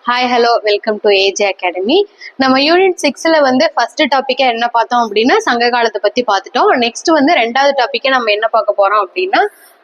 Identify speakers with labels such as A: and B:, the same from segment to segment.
A: Hi hello welcome to AJ academy. நம்ம unit 6ல வந்து ஃபர்ஸ்ட் டாபிக்கா என்ன பார்த்தோம் அப்படின்னா சங்க காலத்தை பத்தி பார்த்துட்டோம். நெக்ஸ்ட் வந்து ரெண்டாவது டாபிக்கா நம்ம என்ன பார்க்க போறோம் அப்படின்னா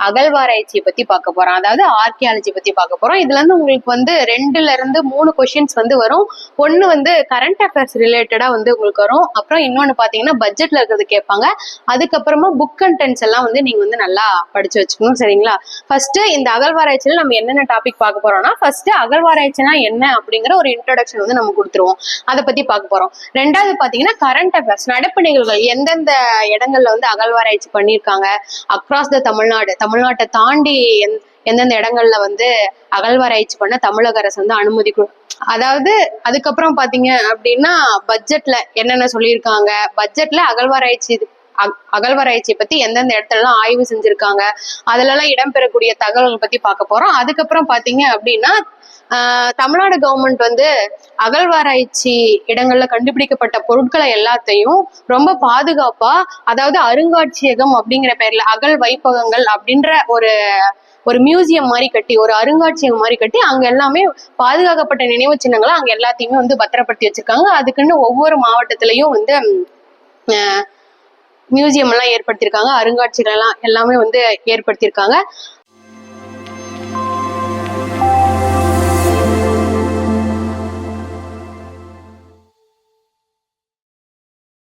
A: அகழ்வாராய்ச்சியை பத்தி பார்க்க போறோம். அதாவது ஆர்கியாலஜி பத்தி பார்க்க போறோம். இதுல இருந்து உங்களுக்கு வந்து 2 கொஸ்டின்ஸ் வந்து வரும். ஒன்னு வந்து கரண்ட் அஃபேர்ஸ் ரிலேட்டடா வந்து உங்களுக்கு வரும். அப்புறம் இன்னொன்னு பாத்தீங்கன்னா பட்ஜெட்ல இருக்கிறது கேட்பாங்க. அதுக்கப்புறமா புக் கண்டென்ட்ஸ் எல்லாம் வந்து நீங்க வந்து நல்லா படிச்சு வச்சுக்கணும். சரிங்களா? ஃபர்ஸ்ட் இந்த அகழ்வாராய்ச்சியில நம்ம என்னென்ன டாபிக் பார்க்க போறோம்னா ஃபர்ஸ்ட் அகழ்வாராய்ச்சினா என்ன அப்படிங்கிற ஒரு இன்ட்ரோடக்ஷன் வந்து நம்ம கொடுத்துருவோம். அதை பத்தி பார்க்க போறோம். ரெண்டாவது பாத்தீங்கன்னா கரண்ட் அஃபேர்ஸ் நடப்பு நிகழ்வுகள் எந்தெந்த இடங்கள்ல வந்து அகழ்வாராய்ச்சி பண்ணியிருக்காங்க அக்ராஸ் த தமிழ்நாட்டை தாண்டி எந்தெந்த இடங்கள்ல வந்து அகழ்வாராய்ச்சி பண்ண தமிழக அரசு வந்து அனுமதி அதாவது அதுக்கப்புறம் பாத்தீங்க அப்படின்னா பட்ஜெட்ல என்னென்ன சொல்லியிருக்காங்க, பட்ஜெட்ல அகழ்வாராய்ச்சியை பத்தி எந்தெந்த இடத்துல எல்லாம் ஆய்வு செஞ்சிருக்காங்க, அதுல எல்லாம் இடம்பெறக்கூடிய தகவல்கள் பத்தி பார்க்க போறோம். அதுக்கப்புறம் பாத்தீங்க அப்படின்னா தமிழ்நாடு கவர்மெண்ட் வந்து அகழ்வாராய்ச்சி இடங்கள்ல கண்டுபிடிக்கப்பட்ட பொருட்களை எல்லாத்தையும் ரொம்ப பாதுகாப்பா, அதாவது அருங்காட்சியகம் அப்படிங்கிற பேர்ல அகழ் வைப்பகங்கள் அப்படின்ற ஒரு மியூசியம் மாதிரி கட்டி, ஒரு அருங்காட்சியகம் மாதிரி கட்டி அங்க எல்லாமே பாதுகாக்கப்பட்ட நினைவு சின்னங்களை அங்க எல்லாத்தையுமே வந்து பத்திரப்படுத்தி வச்சிருக்காங்க. அதுக்குன்னு ஒவ்வொரு மாவட்டத்திலையும் வந்து மியூசியம் எல்லாம் ஏற்படுத்தியிருக்காங்க, அருங்காட்சிகள் எல்லாம் எல்லாமே வந்து ஏற்படுத்தியிருக்காங்க.